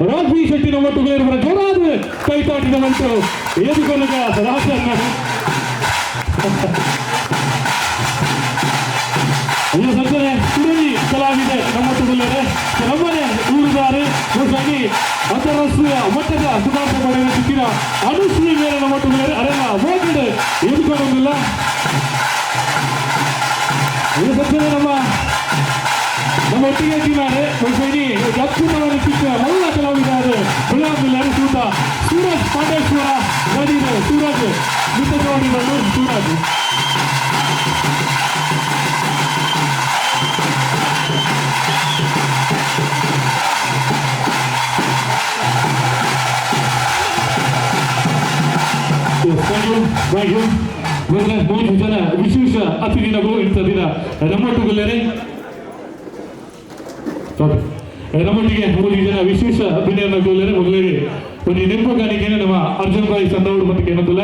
ರಾಜ್ವಿ ಶೆಟ್ಟಿ ಒಟ್ಟುಗಳಿರುವ ಜೋರಾದ ಕೈತಾಟಿನ ಮಂಟು ಎದುಕೊಲಗ ರಾಜನ್ನ ಈ ಸಜ್ಜನೆ ಸುರಳಿ ಕಲಾವಿದೆ ನಮ್ಮೊಟ್ಟುಗಳಿವೆ ನಮ್ಮನೆ ಊರುದಾರೆ ಹೊಸಗಿ ಅಂತಾರಾಷ್ಟ್ರೀಯ ಮಟ್ಟದ ಸುಧಾರಣೆ ಪಡೆಯುವ ಸಿಕ್ಕಿನ ಅನುಶ್ರೀ ಮೇಲೆ ನಮ್ಮೊಟ್ಟುಗಳಿವೆ ಅದೆಲ್ಲ ಹೋಗಿದೆ ಎದುಕೊಳ್ಳೋದಿಲ್ಲ. ಈ ಸಜ್ಜನೆ ನಮ್ಮ ಒಟ್ಟಿಗೆ ಇದ್ದಾರೆ ಹೊಸಗಿ ಅತ್ಯುತ್ತಮವಾಗಿ ಸಿಕ್ಕ ಎಲ್ಲ ಕಲಾವಿದ್ದಾರೆ ಗುಲಾಬಿಲ್ಲರು ಸೂತ ಸೂರಜ್ ಪಾಂಡೇಶ್ವರ ಗಡಿದೆ ಸೂರಜ್ ಮಿತ್ರಜೋಡಿಗಳು ಸೂರಜ್ ಮೂರು ಜನ ವಿಶೇಷ ಅತಿಥಿಗಳು ಇಂಥ ದಿನ ನಮ್ಮೊಟ್ಟುಗಳೇ ನಮ್ಮೊಟ್ಟಿಗೆ 3 ಜನ ವಿಶೇಷ ಅಭಿನಯನಗೊಳ್ಳರೆ ಮೊದಲಿಗೆ ಒಂದು ನೆನಪುಗಾರಿಕೆ ನಮ್ಮ ಅರ್ಜುನ್ ಭಾಯಿ ಸಂದೌಡ್ ಮತ್ತೆ ಏನಂತಲ್ಲ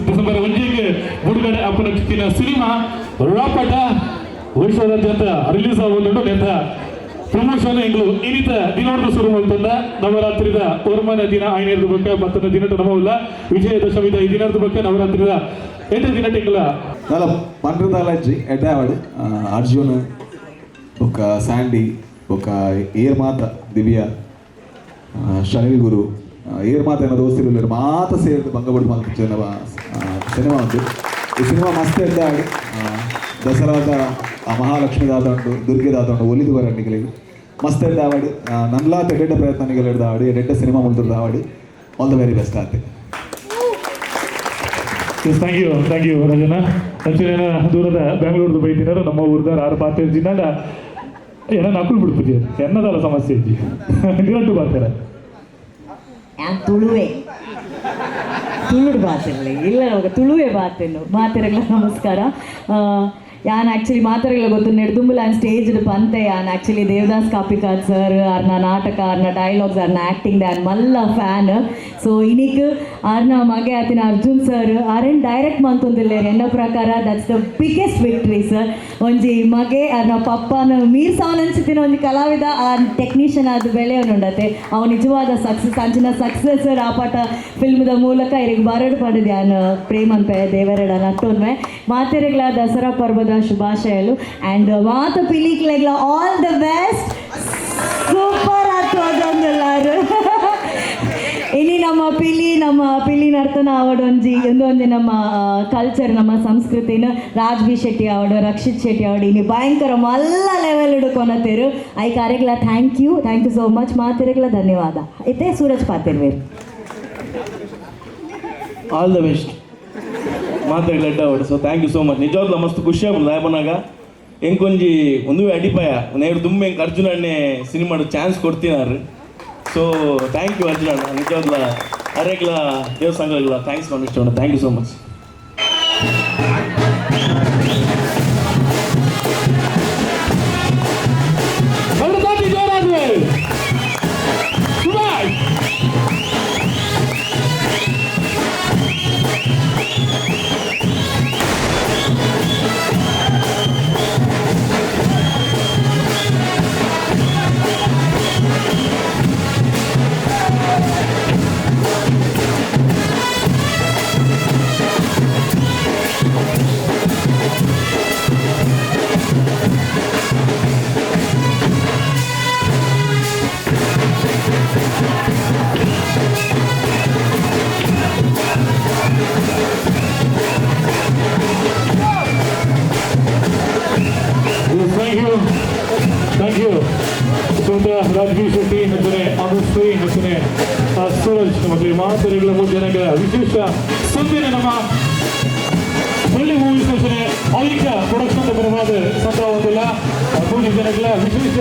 ಡಿಸೆಂಬರ್ 1ಗೆ ಬಿಡುಗಡೆ ಅಪ್ಪನ ಚಿಕ್ಕಿನ ಸಿನಿಮಾ ರಾಪಟ ವರ್ಷದಾದ್ಯಂತ ರಿಲೀಸ್ ಆಗುವುದು ನೆತ್ತ ಪ್ರಮೋಷನ್ ಎಂಗ್ಲು ಇನ್ನಿತ ದಿನವರೆಗೂ ಶುರು ಮಾಡ್ತಂದ ನವರಾತ್ರಿದ ಓರ್ಮನ ದಿನ 5 ಬಗ್ಗೆ ಮತ್ತೊಂದು ದಿನ ನಮಲ್ಲ ವಿಜಯದಶಮಿದ ಈ ದಿನದ ಬಗ್ಗೆ ನವರಾತ್ರಿದ 8 ದಿನ ಟಿಂಗ್ಲ ನಲ ಮಂಡ್ರದಾಲಜಿ ಎಡ್ಡಾವಡು ಅರ್ಜುನ್ ఒక శాండీ ఒక ఏర్ మాత దివ్య ಶನಿ ಗುರು ಏರ್ ಮಾತ ಏನೋ ದೋಸ್ತಿರು ಮಾತ ಸೇರಿದು ಬಂಗಬಡು ಮಲ್ಪಿನ ಸಿನಿಮಾ ಉಂಟು. ಈ ಸಿನಿಮಾ ಮಸ್ತ್ ಎಡ್ಡಾಡು ದಸರಾದ ಮಹಾಲಕ್ಷ್ಮಿ ದಾದ ಉಂಟು ದುರ್ಗೆ ದಾದ ಉಂಟು ಒಲಿದು ಬರಣಿಗಳಿಗೆ ಮಸ್ತ್ ಎಡ್ಡಾವಾಡು ನನ್ಲಾ ತೆಡ್ಡ ಪ್ರಯತ್ನಗಳು ಎಡ್ದಾಡಿ ಎಡ್ಡ ಸಿನಿಮಾ ಮುಲ್ದಾಡಿ ಆಲ್ ದ ವೆರಿ ಬೆಸ್ಟ್ ಆಯ್ತು. ಥ್ಯಾಂಕ್ ಯು ರಜನ ಅಂಚೆನ ದೂರದ ಬೆಂಗಳೂರು ಬೈತಿನಾರ ನಮ್ಮ ಊರದ ರಾರಪಾತ ಜಿನ್ನಾಡ ಏನೋ ನಕಲು ಬಿಡ್ತಿದ್ದೀಯ ಎನ್ನದಲ್ಲ ಸಮಸ್ಯೆ ಇದ್ದಿ ನಿರಟ್ಟು ಬರ್ತಾರೆ ഞാൻ തുളുവേ തുളുട് ഭാഷകളെ ಇಲ್ಲ ನಮಗೆ ತುಳುವೇ ಭಾಷೆನು ಮಾತೆರೆಗಳ ನಮಸ್ಕಾರ. ഞാൻ ಆ್ಯಕ್ಚುಲಿ ಮಾತೆರೆಗಳ ಗೊತ್ತು ನೆಡ್ದುಂಬುಲ ಸ್ಟೇಜ್ಡ್ ಪಂತೆ ഞാൻ ಆ್ಯಕ್ಚುಲಿ ದೇವದಾಸ್ ಕಾಪಿಕಾಡ್ ಸರ್ ಆರ್ನ ನಾಟಕ ಆರ್ನ ಡೈಲಾಗ್ಸ್ ಆರ್ನ ಆ್ಯಕ್ಟಿಂಗ್ ಆ್ಯನ್ ಮಲ್ಲ ಫ್ಯಾನ್. ಸೊ ಇನಿಕ್ ಆರ್ನ ಮಗೆ ಆತಿನ ಅರ್ಜುನ್ ಸರ್ ಆರೇನು ಡೈರೆಕ್ಟ್ ಮಂತೊಂದಿಲ್ಲೇರು ಎನ್ನ ಪ್ರಕಾರ that's the biggest victory sir. ಒಂಜಿ ಮಗೆ ಆರ್ನ ಪಪ್ಪನ ಮೀರ್ ಸಾವನ್ ಅನ್ಸಿತ್ತಿನ ಒಂದು ಕಲಾವಿದ ಆ ಟೆಕ್ನಿಷಿಯನ್ ಆದ ಬೆಳೆಯವನುಂಡತೆ ಅವು ನಿಜವಾದ ಸಕ್ಸಸ್ ಅಂಚಿನ ಸಕ್ಸಸ್ ರಾಪಾಟ ಫಿಲ್ಮ್ದ ಮೂಲಕ ಇರಿಗೆ ಬರಡು ಪಡೆದು ಯಾನು ಪ್ರೇಮನ್ ಪೇ ದೇವರಡ ನಟ್ಟೊನ್ಮೆ ಮಾತೆರೆಗಳ ದಸರಾ ಪರ್ವದ ಶುಭಾಶಯಗಳು ಆ್ಯಂಡ್ ಮಾತ ಪಿಲಿಕ್ಲೆಗಳ ಆಲ್ ದ ಬೆಸ್ಟ್. ಸೂಪರ್ ಆತೋದೊಂದೆಲ್ಲರು ಇನಿ ನಮ್ಮ ಪಿಲಿ ನರ್ತನ ಆವಡೊಂಜಿ ಒಂದೊಂದು ನಮ್ಮ ಕಲ್ಚರ್ ನಮ್ಮ ಸಂಸ್ಕೃತಿನ ರಾಜ್ಬಿ ಶೆಟ್ಟಿ ಆವಡು ರಕ್ಷಿತ್ ಶೆಟ್ಟಿ ಆವಡು ಇನಿ ಭಯಂಕರ ಮಲ್ಲ ಲೆವೆಲ್ ಹಿಡ್ಕೊನತ್ತೇರು ಐ ಕಾರ್ಯಗಳ ಥ್ಯಾಂಕ್ ಯು ಸೋ ಮಚ್ ಮಾತೆರೆಗಳ ಧನ್ಯವಾದ. ಇತ್ತೆ ಸೂರಜ್ ಪಾತಿರ್ವೇರು ಆಲ್ ದ ಬೆಸ್ಟ್ ಮಾತೆರೆಗಳ ಎಡ್ಡಾವಡು. So thank you so much. ನಿಜವಾಗ್ಲೂ ಮಸ್ತ್ ಖುಷಿ ಆಗ್ಬೋದು ದಾಯಪನಾಗ ಎಂಕೊಂಜಿ ಒಂದು ಅಡಿಪಾಯ ನೇರು ತುಂಬ ಹೆಂಗೆ ಅರ್ಜುನ ಅಣ್ಣೆ ಸಿನಿಮಾಡು ಚಾನ್ಸ್ ಕೊಡ್ತೀನಾರು. ಸೊ ಥ್ಯಾಂಕ್ ಯು ಅರ್ಜುನ ಅಣ್ಣ ನಿಜವಾಗ್ಲ ಅರೆಗ್ಲ ದೇವಸ್ಥಾನಗಳಿಲ್ಲ ಥ್ಯಾಂಕ್ಸ್ ಮಾಡಿ ಇಷ್ಟ thank you so much. Thank you. Sundar Rajvi Shetty ಹಚ್ಚನೆ Anushree ಹಚ್ಚನೆ ಸೂರಜ್ ನಮಗೆ ಮಾತೆರೆಗಳ 3 ಜನಗಳ ವಿಶೇಷ ಸುದ್ದಿನ ನಮ್ಮ ಒಳ್ಳೆ ಮೂವೀಸ್ ಹಚ್ಚನೆ ಅವರಿಗೆ ಪ್ರೊಡಕ್ಷನ್ ಬರವಾದ ಸಂಭ್ರಮವಿಲ್ಲ 3 ಜನಗಳ ವಿಶೇಷ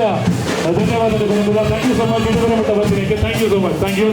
ಧನ್ಯವಾದಗಳು. Thank you so much. Thank you so much. Thank you.